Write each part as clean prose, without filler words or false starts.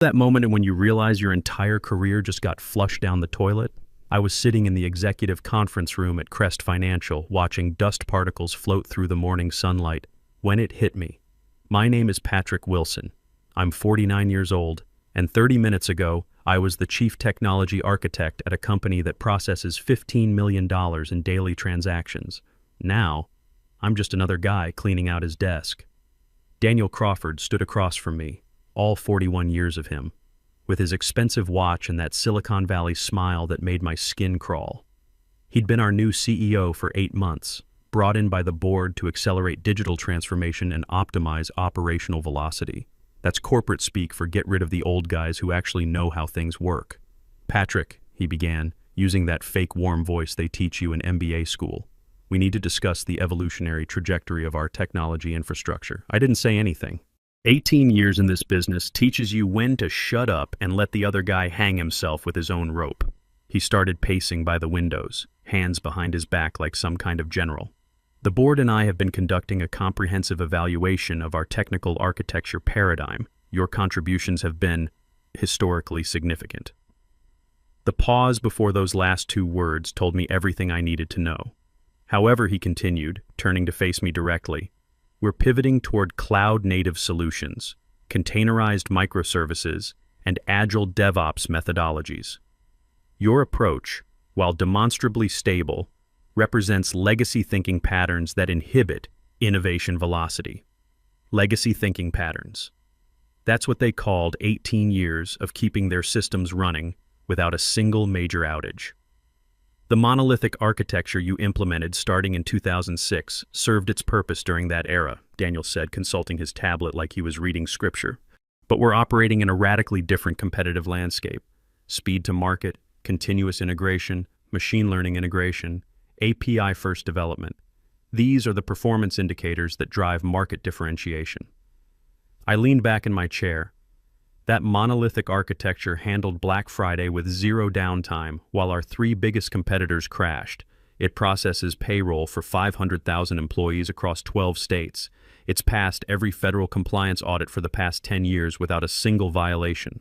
That moment when you realize your entire career just got flushed down the toilet? I was sitting in the executive conference room at Crest Financial, watching dust particles float through the morning sunlight, when it hit me. My name is Patrick Wilson. I'm 49 years old, and 30 minutes ago, I was the chief technology architect at a company that processes $15 million in daily transactions. Now, I'm just another guy cleaning out his desk. Daniel Crawford stood across from me, all 41 years of him, with his expensive watch and that Silicon Valley smile that made my skin crawl. He'd been our new CEO for 8 months, brought in by the board to accelerate digital transformation and optimize operational velocity. That's corporate speak for get rid of the old guys who actually know how things work. Patrick, he began, using that fake warm voice they teach you in MBA school. We need to discuss the evolutionary trajectory of our technology infrastructure. I didn't say anything. 18 years in this business teaches you when to shut up and let the other guy hang himself with his own rope. He started pacing by the windows, hands behind his back like some kind of general. The board and I have been conducting a comprehensive evaluation of our technical architecture paradigm. Your contributions have been historically significant. The pause before those last 2 words told me everything I needed to know. However, he continued, turning to face me directly, we're pivoting toward cloud-native solutions, containerized microservices, and agile DevOps methodologies. Your approach, while demonstrably stable, represents legacy thinking patterns that inhibit innovation velocity. Legacy thinking patterns. That's what they called 18 years of keeping their systems running without a single major outage. The monolithic architecture you implemented starting in 2006 served its purpose during that era, Daniel said, consulting his tablet like he was reading scripture. But we're operating in a radically different competitive landscape. Speed to market, continuous integration, machine learning integration, API-first development. These are the performance indicators that drive market differentiation. I leaned back in my chair. That monolithic architecture handled Black Friday with 0 downtime while our 3 biggest competitors crashed. It processes payroll for 500,000 employees across 12 states. It's passed every federal compliance audit for the past 10 years without a single violation.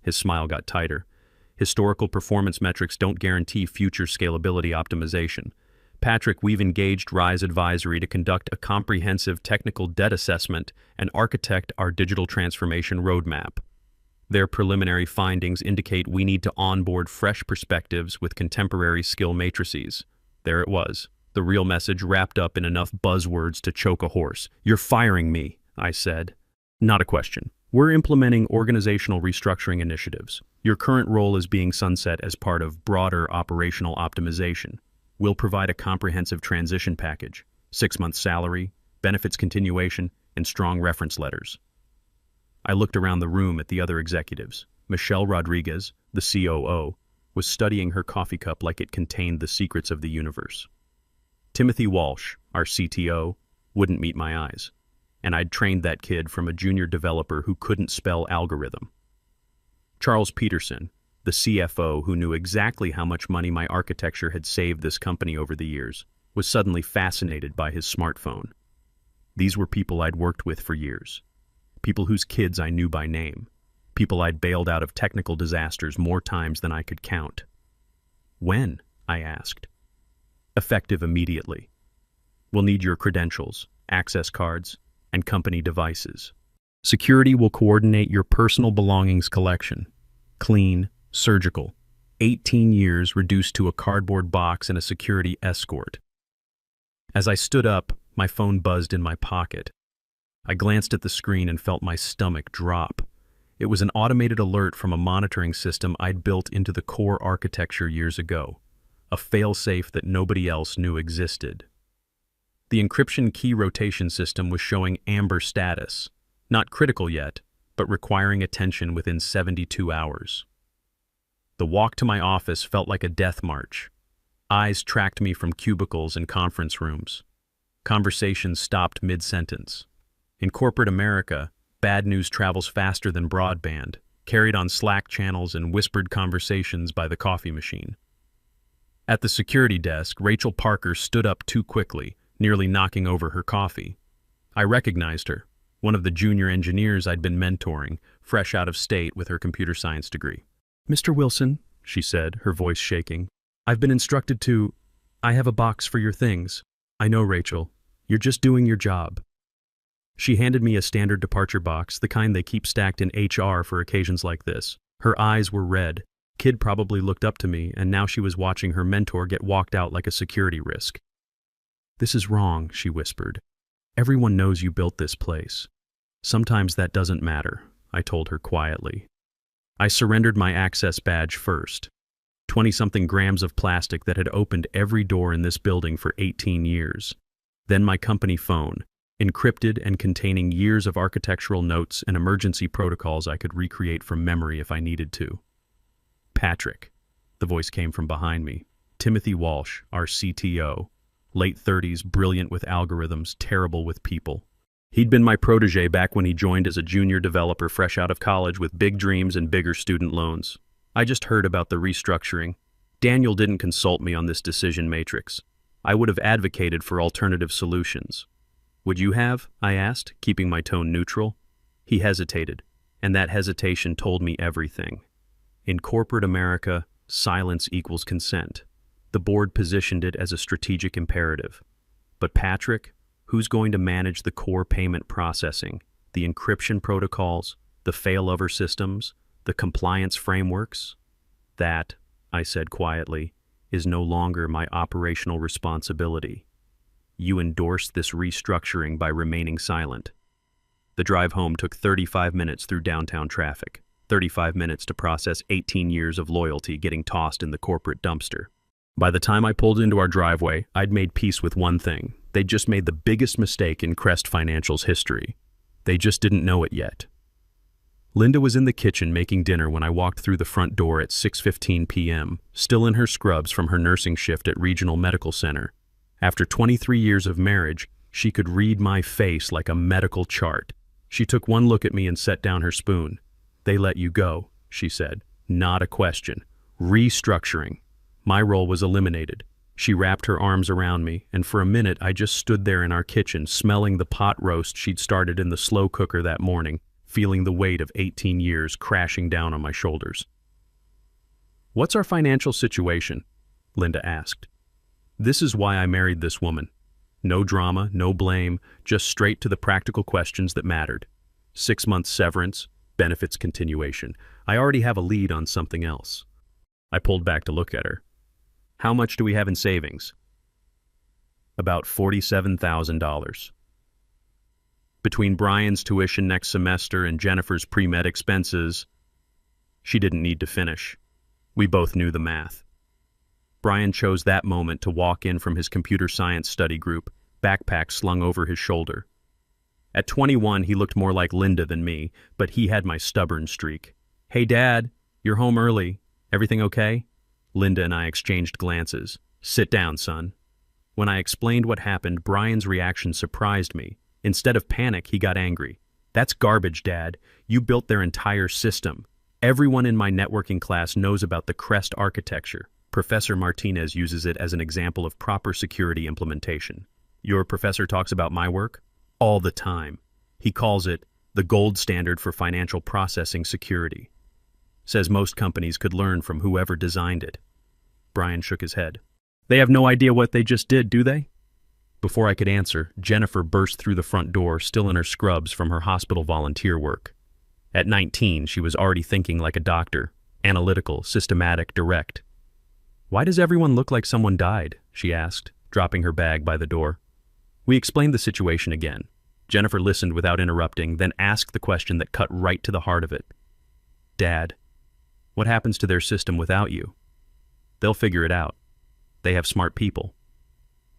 His smile got tighter. Historical performance metrics don't guarantee future scalability optimization. Patrick, we've engaged Rise Advisory to conduct a comprehensive technical debt assessment and architect our digital transformation roadmap. Their preliminary findings indicate we need to onboard fresh perspectives with contemporary skill matrices. There it was, the real message wrapped up in enough buzzwords to choke a horse. You're firing me, I said. Not a question. We're implementing organizational restructuring initiatives. Your current role is being sunset as part of broader operational optimization. We'll provide a comprehensive transition package, 6-month salary, benefits continuation, and strong reference letters. I looked around the room at the other executives. Michelle Rodriguez, the COO, was studying her coffee cup like it contained the secrets of the universe. Timothy Walsh, our CTO, wouldn't meet my eyes, and I'd trained that kid from a junior developer who couldn't spell algorithm. Charles Peterson, the CFO who knew exactly how much money my architecture had saved this company over the years, was suddenly fascinated by his smartphone. These were people I'd worked with for years. People whose kids I knew by name. People I'd bailed out of technical disasters more times than I could count. When? I asked. Effective immediately. We'll need your credentials, access cards, and company devices. Security will coordinate your personal belongings collection. Clean, surgical. 18 years reduced to a cardboard box and a security escort. As I stood up, my phone buzzed in my pocket. I glanced at the screen and felt my stomach drop. It was an automated alert from a monitoring system I'd built into the core architecture years ago, a fail-safe that nobody else knew existed. The encryption key rotation system was showing amber status, not critical yet, but requiring attention within 72 hours. The walk to my office felt like a death march. Eyes tracked me from cubicles and conference rooms. Conversations stopped mid-sentence. In corporate America, bad news travels faster than broadband, carried on Slack channels and whispered conversations by the coffee machine. At the security desk, Rachel Parker stood up too quickly, nearly knocking over her coffee. I recognized her, one of the junior engineers I'd been mentoring, fresh out of state with her computer science degree. "Mr. Wilson," she said, her voice shaking, "I've been instructed to... I have a box for your things." "I know, Rachel. You're just doing your job." She handed me a standard departure box, the kind they keep stacked in HR for occasions like this. Her eyes were red. Kid probably looked up to me, and now she was watching her mentor get walked out like a security risk. "This is wrong," she whispered. "Everyone knows you built this place." "Sometimes that doesn't matter," I told her quietly. I surrendered my access badge first. 20-something grams of plastic that had opened every door in this building for 18 years. Then my company phone, encrypted and containing years of architectural notes and emergency protocols I could recreate from memory if I needed to. "Patrick," the voice came from behind me. "Timothy Walsh, our CTO. Late 30s, brilliant with algorithms, terrible with people. He'd been my protege back when he joined as a junior developer fresh out of college with big dreams and bigger student loans. I just heard about the restructuring. Daniel didn't consult me on this decision matrix. I would have advocated for alternative solutions." "Would you have?" I asked, keeping my tone neutral. He hesitated, and that hesitation told me everything. In corporate America, silence equals consent. The board positioned it as a strategic imperative. But Patrick, who's going to manage the core payment processing, the encryption protocols, the failover systems, the compliance frameworks? "That," I said quietly, "is no longer my operational responsibility. You endorsed this restructuring by remaining silent." The drive home took 35 minutes through downtown traffic, 35 minutes to process 18 years of loyalty getting tossed in the corporate dumpster. By the time I pulled into our driveway, I'd made peace with one thing. They'd just made the biggest mistake in Crest Financial's history. They just didn't know it yet. Linda was in the kitchen making dinner when I walked through the front door at 6:15 p.m., still in her scrubs from her nursing shift at Regional Medical Center. After 23 years of marriage, she could read my face like a medical chart. She took one look at me and set down her spoon. "They let you go," she said. "Not a question. Restructuring." My role was eliminated. She wrapped her arms around me, and for a minute I just stood there in our kitchen, smelling the pot roast she'd started in the slow cooker that morning, feeling the weight of 18 years crashing down on my shoulders. "What's our financial situation?" Linda asked. This is why I married this woman. No drama, no blame, just straight to the practical questions that mattered. 6 months severance, benefits continuation. I already have a lead on something else. I pulled back to look at her. "How much do we have in savings?" "About $47,000. Between Brian's tuition next semester and Jennifer's pre-med expenses." She didn't need to finish. We both knew the math. Brian chose that moment to walk in from his computer science study group, backpack slung over his shoulder. At 21, he looked more like Linda than me, but he had my stubborn streak. "Hey, Dad, you're home early. Everything okay?" Linda and I exchanged glances. "Sit down, son." When I explained what happened, Brian's reaction surprised me. Instead of panic, he got angry. "That's garbage, Dad. You built their entire system. Everyone in my networking class knows about the Crest architecture. Professor Martinez uses it as an example of proper security implementation. Your professor talks about my work? All the time. He calls it the gold standard for financial processing security. Says most companies could learn from whoever designed it." Brian shook his head. "They have no idea what they just did, do they?" Before I could answer, Jennifer burst through the front door, still in her scrubs from her hospital volunteer work. At 19, she was already thinking like a doctor, analytical, systematic, direct. "Why does everyone look like someone died?" she asked, dropping her bag by the door. We explained the situation again. Jennifer listened without interrupting, then asked the question that cut right to the heart of it. "Dad, what happens to their system without you?" "They'll figure it out. They have smart people."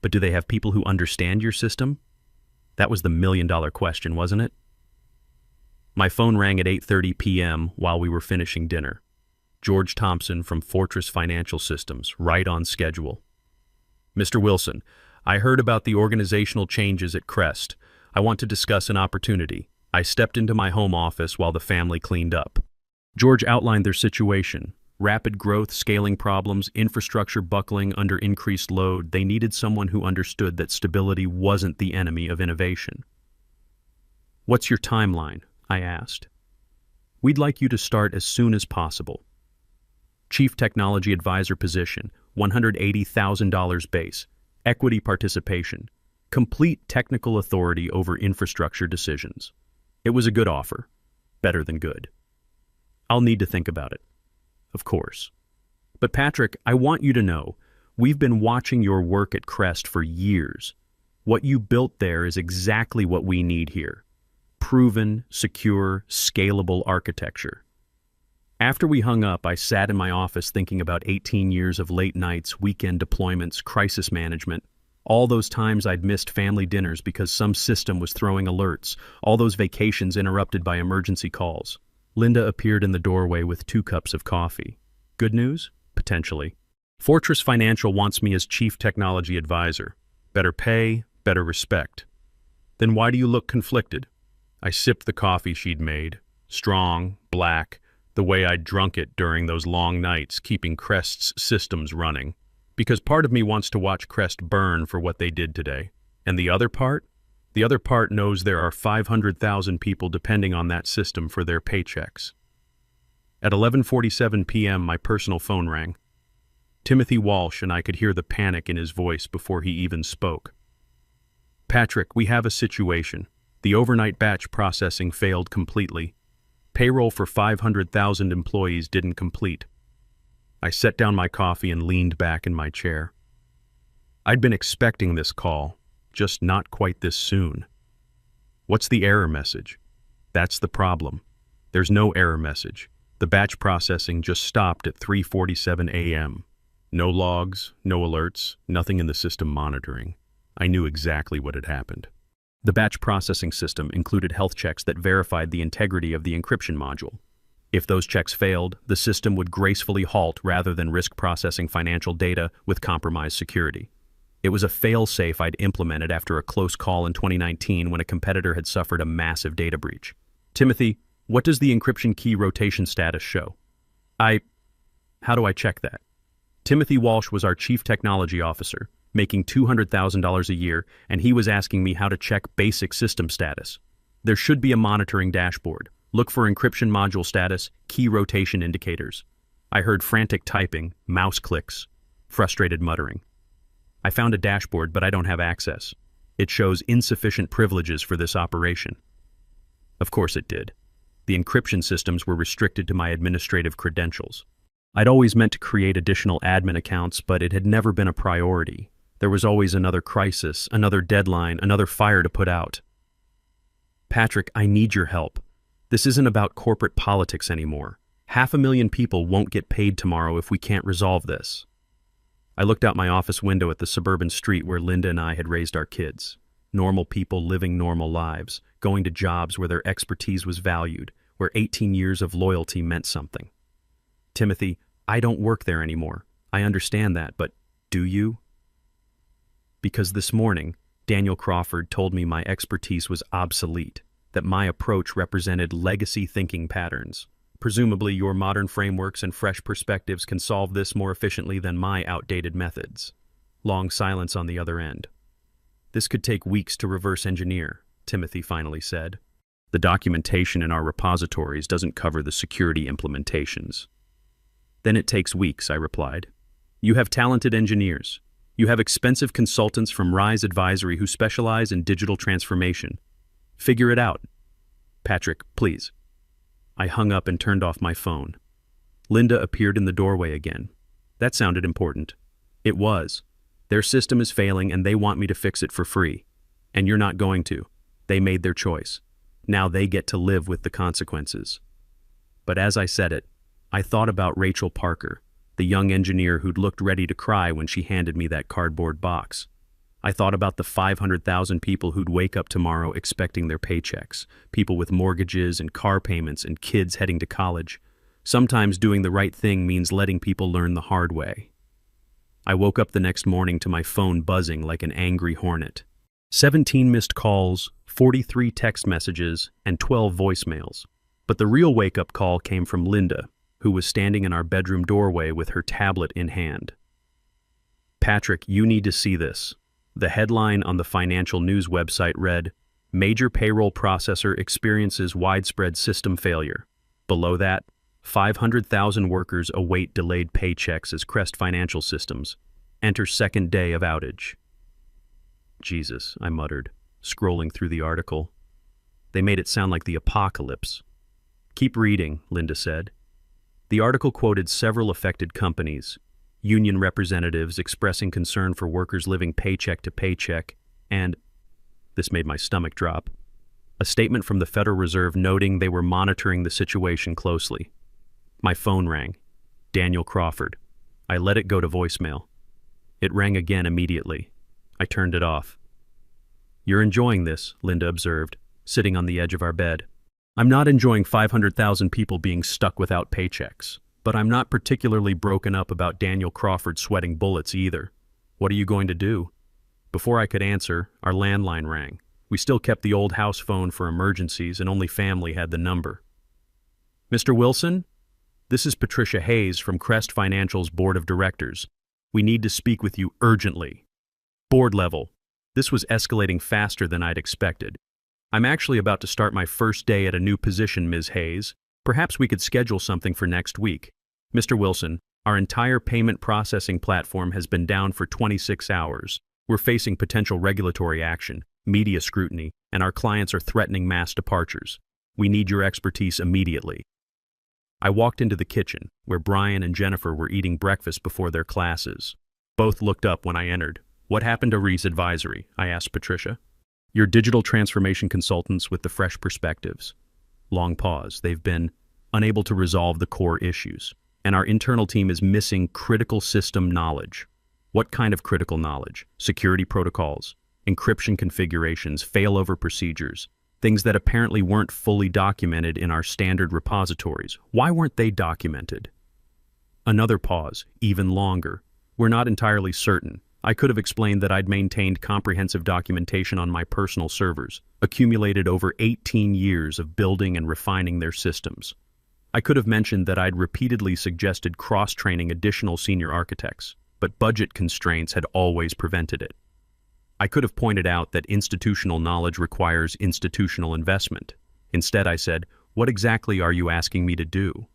"But do they have people who understand your system?" That was the million-dollar question, wasn't it? My phone rang at 8:30 p.m. while we were finishing dinner. George Thompson from Fortress Financial Systems, right on schedule. "Mr. Wilson, I heard about the organizational changes at Crest. I want to discuss an opportunity." I stepped into my home office while the family cleaned up. George outlined their situation. Rapid growth, scaling problems, infrastructure buckling under increased load. They needed someone who understood that stability wasn't the enemy of innovation. "What's your timeline?" I asked. We'd like you to start as soon as possible. Chief Technology Advisor position, $180,000 base, equity participation, complete technical authority over infrastructure decisions. It was a good offer. Better than good. I'll need to think about it. Of course. But Patrick, I want you to know, we've been watching your work at Crest for years. What you built there is exactly what we need here. Proven, secure, scalable architecture. After we hung up, I sat in my office thinking about 18 years of late nights, weekend deployments, crisis management, all those times I'd missed family dinners because some system was throwing alerts, all those vacations interrupted by emergency calls. Linda appeared in the doorway with 2 cups of coffee. Good news? Potentially. Fortress Financial wants me as Chief Technology Advisor. Better pay, better respect. Then why do you look conflicted? I sipped the coffee she'd made. Strong, black, the way I'd drunk it during those long nights, keeping Crest's systems running. Because part of me wants to watch Crest burn for what they did today. And the other part? The other part knows there are 500,000 people depending on that system for their paychecks. At 11:47 p.m., my personal phone rang. Timothy Walsh, and I could hear the panic in his voice before he even spoke. Patrick, we have a situation. The overnight batch processing failed completely. Payroll for 500,000 employees didn't complete. I set down my coffee and leaned back in my chair. I'd been expecting this call, just not quite this soon. What's the error message? That's the problem. There's no error message. The batch processing just stopped at 3:47 a.m. No logs, no alerts, nothing in the system monitoring. I knew exactly what had happened. The batch processing system included health checks that verified the integrity of the encryption module. If those checks failed, the system would gracefully halt rather than risk processing financial data with compromised security. It was a fail-safe I'd implemented after a close call in 2019 when a competitor had suffered a massive data breach. Timothy, what does the encryption key rotation status show? How do I check that? Timothy Walsh was our Chief Technology Officer, making $200,000 a year, and he was asking me how to check basic system status. There should be a monitoring dashboard. Look for encryption module status, key rotation indicators. I heard frantic typing, mouse clicks, frustrated muttering. I found a dashboard, but I don't have access. It shows insufficient privileges for this operation. Of course it did. The encryption systems were restricted to my administrative credentials. I'd always meant to create additional admin accounts, but it had never been a priority. There was always another crisis, another deadline, another fire to put out. Patrick, I need your help. This isn't about corporate politics anymore. 500,000 people won't get paid tomorrow if we can't resolve this. I looked out my office window at the suburban street where Linda and I had raised our kids. Normal people living normal lives, going to jobs where their expertise was valued, where 18 years of loyalty meant something. Timothy, I don't work there anymore. I understand that, but do you? Because this morning, Daniel Crawford told me my expertise was obsolete, that my approach represented legacy thinking patterns. Presumably, your modern frameworks and fresh perspectives can solve this more efficiently than my outdated methods. Long silence on the other end. This could take weeks to reverse engineer, Timothy finally said. The documentation in our repositories doesn't cover the security implementations. Then it takes weeks, I replied. You have talented engineers. You have expensive consultants from Rise Advisory who specialize in digital transformation. Figure it out. Patrick, please. I hung up and turned off my phone. Linda appeared in the doorway again. That sounded important. It was. Their system is failing and they want me to fix it for free. And you're not going to. They made their choice. Now they get to live with the consequences. But as I said it, I thought about Rachel Parker, the young engineer who'd looked ready to cry when she handed me that cardboard box. I thought about the 500,000 people who'd wake up tomorrow expecting their paychecks, people with mortgages and car payments and kids heading to college. Sometimes doing the right thing means letting people learn the hard way. I woke up the next morning to my phone buzzing like an angry hornet. 17 missed calls, 43 text messages, and 12 voicemails. But the real wake-up call came from Linda, who was standing in our bedroom doorway with her tablet in hand. Patrick, you need to see this. The headline on the financial news website read, "Major payroll processor experiences widespread system failure." Below that, 500,000 workers await delayed paychecks as Crest Financial Systems enter second day of outage. Jesus, I muttered, scrolling through the article. They made it sound like the apocalypse. Keep reading, Linda said. The article quoted several affected companies, union representatives expressing concern for workers living paycheck to paycheck, and, this made my stomach drop, a statement from the Federal Reserve noting they were monitoring the situation closely. My phone rang. Daniel Crawford. I let it go to voicemail. It rang again immediately. I turned it off. You're enjoying this, Linda observed, sitting on the edge of our bed. I'm not enjoying 500,000 people being stuck without paychecks, but I'm not particularly broken up about Daniel Crawford sweating bullets either. What are you going to do? Before I could answer, our landline rang. We still kept the old house phone for emergencies and only family had the number. Mr. Wilson? This is Patricia Hayes from Crest Financial's Board of Directors. We need to speak with you urgently. Board level. This was escalating faster than I'd expected. I'm actually about to start my first day at a new position, Ms. Hayes. Perhaps we could schedule something for next week. Mr. Wilson, our entire payment processing platform has been down for 26 hours. We're facing potential regulatory action, media scrutiny, and our clients are threatening mass departures. We need your expertise immediately. I walked into the kitchen, where Brian and Jennifer were eating breakfast before their classes. Both looked up when I entered. What happened to Reese Advisory? I asked Patricia. Your digital transformation consultants with the fresh perspectives. Long pause. They've been unable to resolve the core issues, and our internal team is missing critical system knowledge. What kind of critical knowledge? Security protocols, encryption configurations, failover procedures, things that apparently weren't fully documented in our standard repositories. Why weren't they documented? Another pause, even longer. We're not entirely certain. I could have explained that I'd maintained comprehensive documentation on my personal servers, accumulated over 18 years of building and refining their systems. I could have mentioned that I'd repeatedly suggested cross-training additional senior architects, but budget constraints had always prevented it. I could have pointed out that institutional knowledge requires institutional investment. Instead, I said, what exactly are you asking me to do?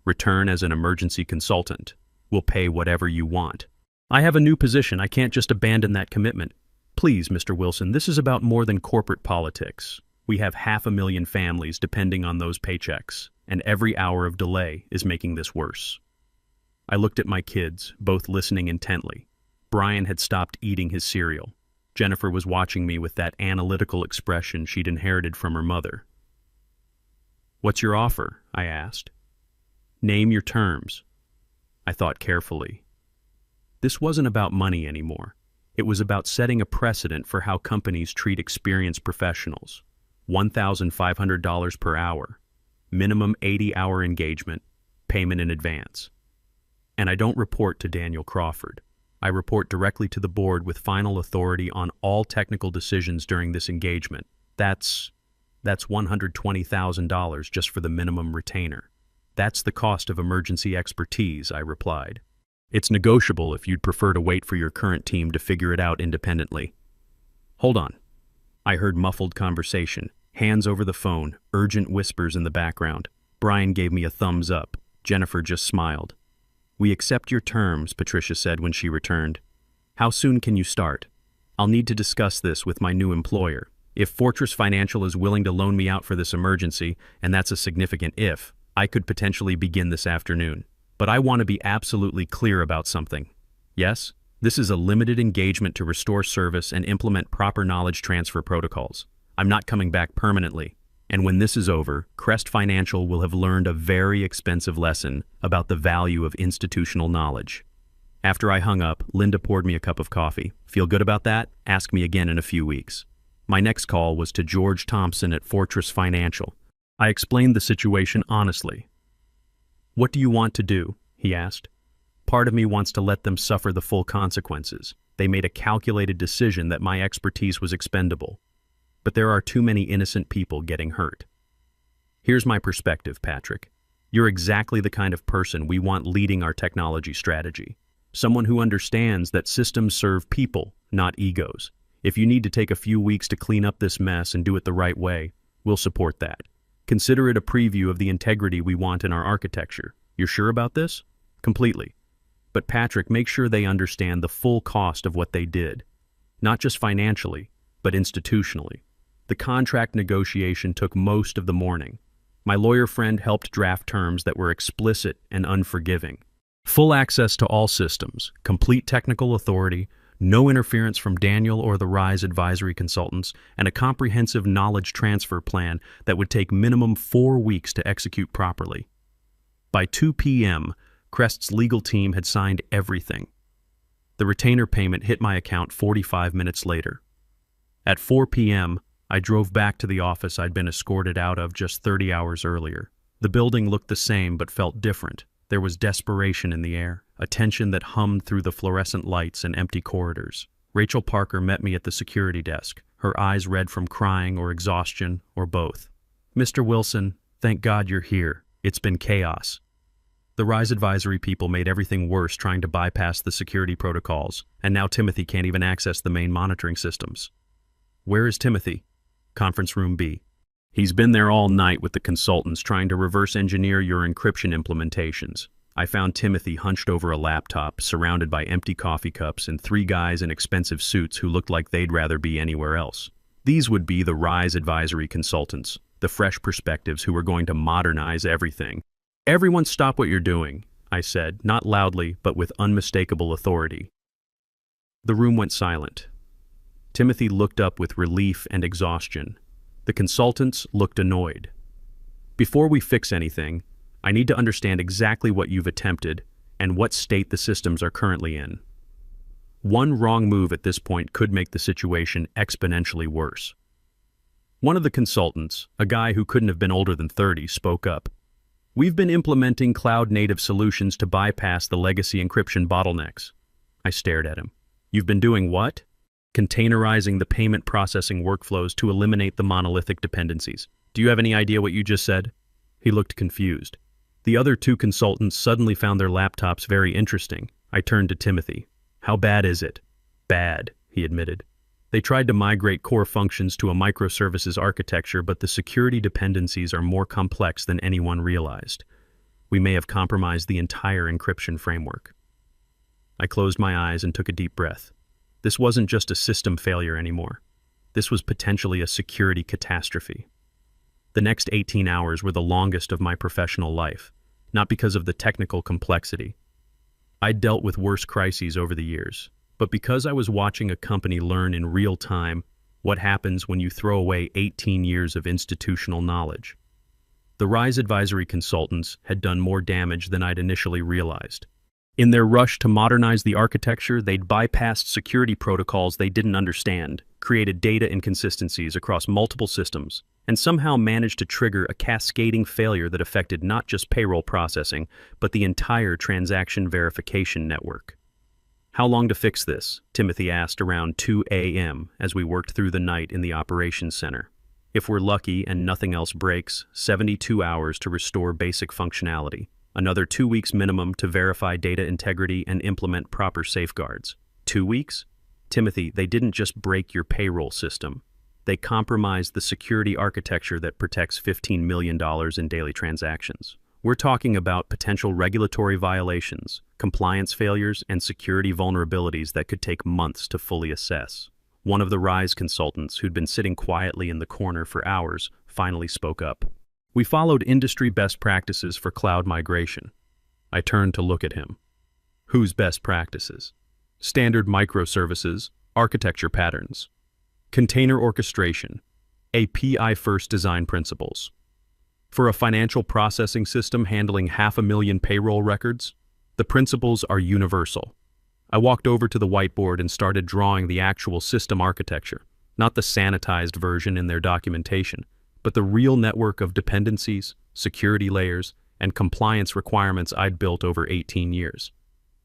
Return as an emergency consultant. We'll pay whatever you want. I have a new position. I can't just abandon that commitment. Please, Mr. Wilson, this is about more than corporate politics. We have 500,000 families depending on those paychecks, and every hour of delay is making this worse. I looked at my kids, both listening intently. Brian had stopped eating his cereal. Jennifer was watching me with that analytical expression she'd inherited from her mother. What's your offer? I asked. Name your terms. I thought carefully. This wasn't about money anymore. It was about setting a precedent for how companies treat experienced professionals. $1,500 per hour. Minimum 80-hour engagement. Payment in advance. And I don't report to Daniel Crawford. I report directly to the board with final authority on all technical decisions during this engagement. That's $120,000 just for the minimum retainer. That's the cost of emergency expertise, I replied. It's negotiable if you'd prefer to wait for your current team to figure it out independently. Hold on. I heard muffled conversation, hands over the phone, urgent whispers in the background. Brian gave me a thumbs up. Jennifer just smiled. We accept your terms, Patricia said when she returned. How soon can you start? I'll need to discuss this with my new employer. If Fortress Financial is willing to loan me out for this emergency, and that's a significant if, I could potentially begin this afternoon. But I want to be absolutely clear about something. Yes, this is a limited engagement to restore service and implement proper knowledge transfer protocols. I'm not coming back permanently. And when this is over, Crest Financial will have learned a very expensive lesson about the value of institutional knowledge. After I hung up, Linda poured me a cup of coffee. Feel good about that? Ask me again in a few weeks. My next call was to George Thompson at Fortress Financial. I explained the situation honestly. What do you want to do? He asked. Part of me wants to let them suffer the full consequences. They made a calculated decision that my expertise was expendable. But there are too many innocent people getting hurt. Here's my perspective, Patrick. You're exactly the kind of person we want leading our technology strategy. Someone who understands that systems serve people, not egos. If you need to take a few weeks to clean up this mess and do it the right way, we'll support that. Consider it a preview of the integrity we want in our architecture. You're sure about this? Completely. But Patrick, make sure they understand the full cost of what they did. Not just financially, but institutionally. The contract negotiation took most of the morning. My lawyer friend helped draft terms that were explicit and unforgiving. Full access to all systems, complete technical authority, no interference from Daniel or the RISE advisory consultants, and a comprehensive knowledge transfer plan that would take minimum 4 weeks to execute properly. By 2 p.m., Crest's legal team had signed everything. The retainer payment hit my account 45 minutes later. At 4 p.m., I drove back to the office I'd been escorted out of just 30 hours earlier. The building looked the same but felt different. There was desperation in the air, a tension that hummed through the fluorescent lights and empty corridors. Rachel Parker met me at the security desk, her eyes red from crying or exhaustion or both. "Mr. Wilson, thank God you're here. It's been chaos. The RISE advisory people made everything worse trying to bypass the security protocols, and now Timothy can't even access the main monitoring systems." "Where is Timothy?" "Conference room B. He's been there all night with the consultants trying to reverse engineer your encryption implementations." I found Timothy hunched over a laptop, surrounded by empty coffee cups and 3 guys in expensive suits who looked like they'd rather be anywhere else. These would be the RISE advisory consultants, the fresh perspectives who were going to modernize everything. "Everyone stop what you're doing," I said, not loudly, but with unmistakable authority. The room went silent. Timothy looked up with relief and exhaustion. The consultants looked annoyed. "Before we fix anything, I need to understand exactly what you've attempted and what state the systems are currently in. One wrong move at this point could make the situation exponentially worse." One of the consultants, a guy who couldn't have been older than 30, spoke up. "We've been implementing cloud-native solutions to bypass the legacy encryption bottlenecks." I stared at him. "You've been doing what?" "Containerizing the payment processing workflows to eliminate the monolithic dependencies." "Do you have any idea what you just said?" He looked confused. The other 2 consultants suddenly found their laptops very interesting. I turned to Timothy. "How bad is it?" "Bad," he admitted. "They tried to migrate core functions to a microservices architecture, but the security dependencies are more complex than anyone realized. We may have compromised the entire encryption framework." I closed my eyes and took a deep breath. This wasn't just a system failure anymore. This was potentially a security catastrophe. The next 18 hours were the longest of my professional life, not because of the technical complexity. I'd dealt with worse crises over the years, but because I was watching a company learn in real time what happens when you throw away 18 years of institutional knowledge. The RISE advisory consultants had done more damage than I'd initially realized. In their rush to modernize the architecture, they'd bypassed security protocols they didn't understand, created data inconsistencies across multiple systems, and somehow managed to trigger a cascading failure that affected not just payroll processing, but the entire transaction verification network. "How long to fix this?" Timothy asked around 2 a.m. as we worked through the night in the operations center. "If we're lucky and nothing else breaks, 72 hours to restore basic functionality. Another 2 weeks minimum to verify data integrity and implement proper safeguards." 2 weeks? Timothy, they didn't just break your payroll system. They compromised the security architecture that protects $15 million in daily transactions. We're talking about potential regulatory violations, compliance failures, and security vulnerabilities that could take months to fully assess. One of the RISE consultants, who'd been sitting quietly in the corner for hours, finally spoke up. "We followed industry best practices for cloud migration." I turned to look at him. "Whose best practices?" "Standard microservices, architecture patterns, container orchestration, API-first design principles. For a financial processing system handling 500,000 payroll records, the principles are universal." I walked over to the whiteboard and started drawing the actual system architecture, not the sanitized version in their documentation, but the real network of dependencies, security layers, and compliance requirements I'd built over 18 years.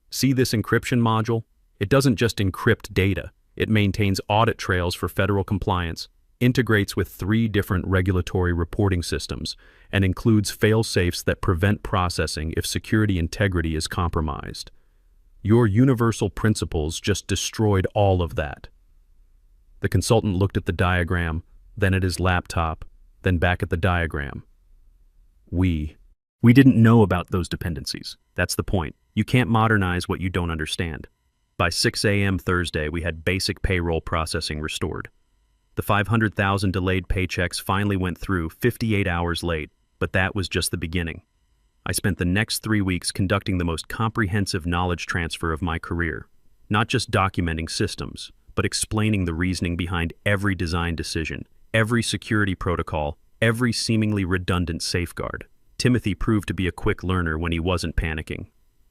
"See this encryption module? It doesn't just encrypt data. It maintains audit trails for federal compliance, integrates with 3 different regulatory reporting systems, and includes fail-safes that prevent processing if security integrity is compromised. Your universal principles just destroyed all of that." The consultant looked at the diagram, then at his laptop, then back at the diagram. We. We didn't know about those dependencies. That's the point. You can't modernize what you don't understand. By 6 a.m. Thursday, we had basic payroll processing restored. The 500,000 delayed paychecks finally went through 58 hours late, but that was just the beginning. I spent the next 3 weeks conducting the most comprehensive knowledge transfer of my career, not just documenting systems, but explaining the reasoning behind every design decision, every security protocol, every seemingly redundant safeguard. Timothy proved to be a quick learner when he wasn't panicking.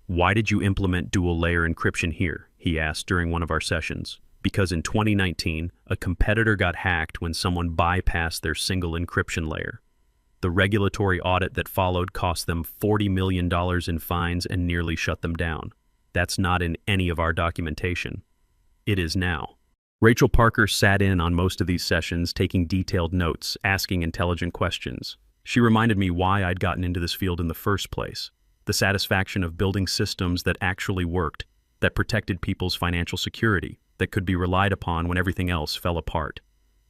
"Why did you implement dual-layer encryption here?" he asked during one of our sessions. "Because in 2019, a competitor got hacked when someone bypassed their single encryption layer. The regulatory audit that followed cost them $40 million in fines and nearly shut them down. That's not in any of our documentation. It is now." Rachel Parker sat in on most of these sessions, taking detailed notes, asking intelligent questions. She reminded me why I'd gotten into this field in the first place. The satisfaction of building systems that actually worked, that protected people's financial security, that could be relied upon when everything else fell apart.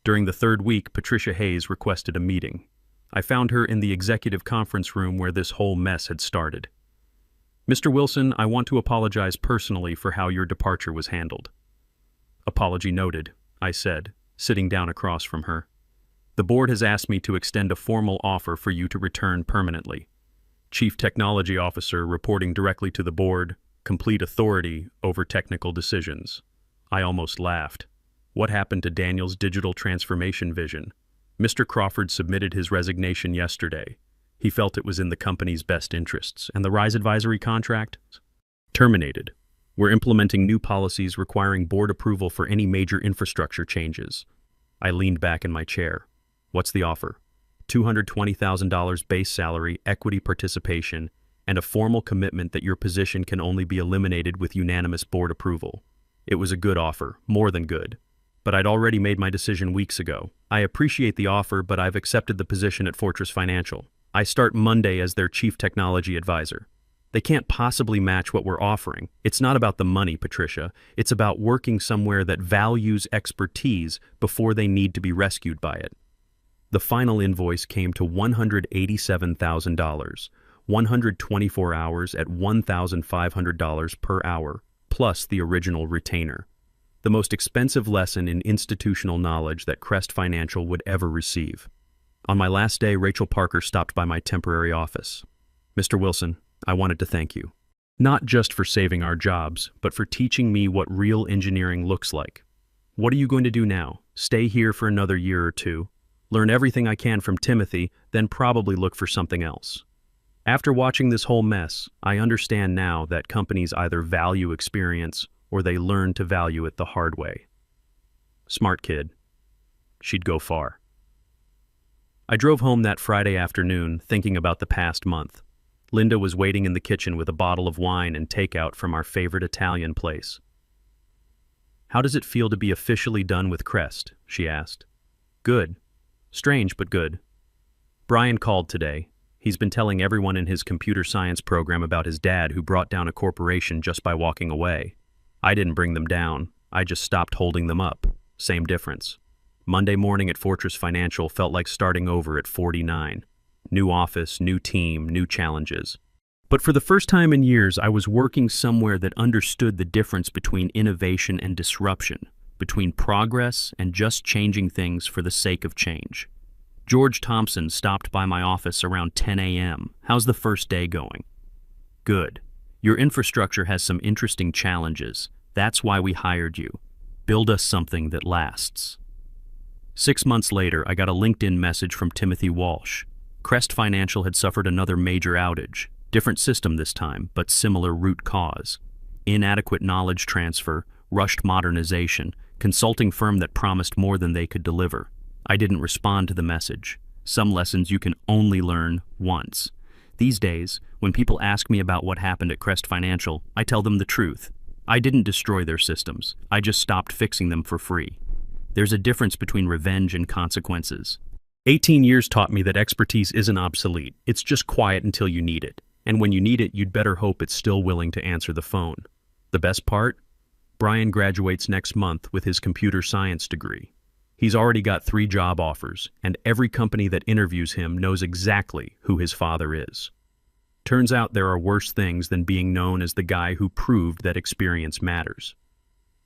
During the third week, Patricia Hayes requested a meeting. I found her in the executive conference room where this whole mess had started. "Mr. Wilson, I want to apologize personally for how your departure was handled." "Apology noted," I said, sitting down across from her. "The board has asked me to extend a formal offer for you to return permanently. Chief Technology Officer reporting directly to the board, complete authority over technical decisions." I almost laughed. What happened to Daniel's digital transformation vision? Mr. Crawford submitted his resignation yesterday. He felt it was in the company's best interests, and the Rise Advisory contract? Terminated. We're implementing new policies requiring board approval for any major infrastructure changes. I leaned back in my chair. What's the offer? $220,000 base salary, equity participation, and a formal commitment that your position can only be eliminated with unanimous board approval. It was a good offer, more than good. But I'd already made my decision weeks ago. I appreciate the offer, but I've accepted the position at Fortress Financial. I start Monday as their Chief Technology Advisor. They can't possibly match what we're offering. It's not about the money, Patricia. It's about working somewhere that values expertise before they need to be rescued by it. The final invoice came to $187,000, 124 hours at $1,500 per hour, plus the original retainer. The most expensive lesson in institutional knowledge that Crest Financial would ever receive. On my last day, Rachel Parker stopped by my temporary office. "Mr. Wilson, I wanted to thank you. Not just for saving our jobs, but for teaching me what real engineering looks like. What are you going to do now? Stay here for another year or two, learn everything I can from Timothy, then probably look for something else?" After watching this whole mess, I understand now that companies either value experience or they learn to value it the hard way. Smart kid. She'd go far. I drove home that Friday afternoon thinking about the past month. Linda was waiting in the kitchen with a bottle of wine and takeout from our favorite Italian place. "How does it feel to be officially done with Crest?" she asked. "Good. Strange, but good. Brian called today. He's been telling everyone in his computer science program about his dad who brought down a corporation just by walking away. I didn't bring them down. I just stopped holding them up. Same difference. Monday morning at Fortress Financial felt like starting over at 49. New office, new team, new challenges. But for the first time in years, I was working somewhere that understood the difference between innovation and disruption, between progress and just changing things for the sake of change. George Thompson stopped by my office around 10 a.m. "How's the first day going?" "Good. Your infrastructure has some interesting challenges. That's why we hired you. Build us something that lasts." 6 months later, I got a LinkedIn message from Timothy Walsh. Crest Financial had suffered another major outage. Different system this time, but similar root cause. Inadequate knowledge transfer, rushed modernization, consulting firm that promised more than they could deliver. I didn't respond to the message. Some lessons you can only learn once. These days, when people ask me about what happened at Crest Financial, I tell them the truth. I didn't destroy their systems. I just stopped fixing them for free. There's a difference between revenge and consequences. 18 years taught me that expertise isn't obsolete. It's just quiet until you need it. And when you need it, you'd better hope it's still willing to answer the phone. The best part? Brian graduates next month with his computer science degree. He's already got 3 job offers, and every company that interviews him knows exactly who his father is. Turns out there are worse things than being known as the guy who proved that experience matters.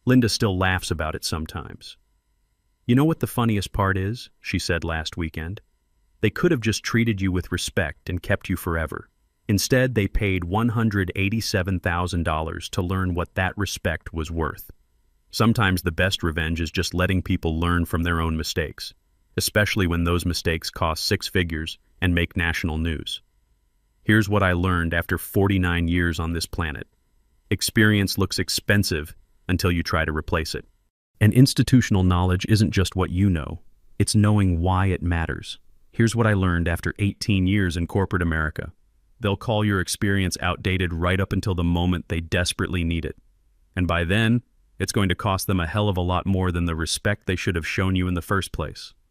Linda still laughs about it sometimes. "You know what the funniest part is?" she said last weekend. "They could have just treated you with respect and kept you forever. Instead, they paid $187,000 to learn what that respect was worth." Sometimes the best revenge is just letting people learn from their own mistakes, especially when those mistakes cost 6 figures and make national news. Here's what I learned after 49 years on this planet. Experience looks expensive until you try to replace it. And institutional knowledge isn't just what you know, it's knowing why it matters. Here's what I learned after 18 years in corporate America. They'll call your experience outdated right up until the moment they desperately need it. And by then, it's going to cost them a hell of a lot more than the respect they should have shown you in the first place.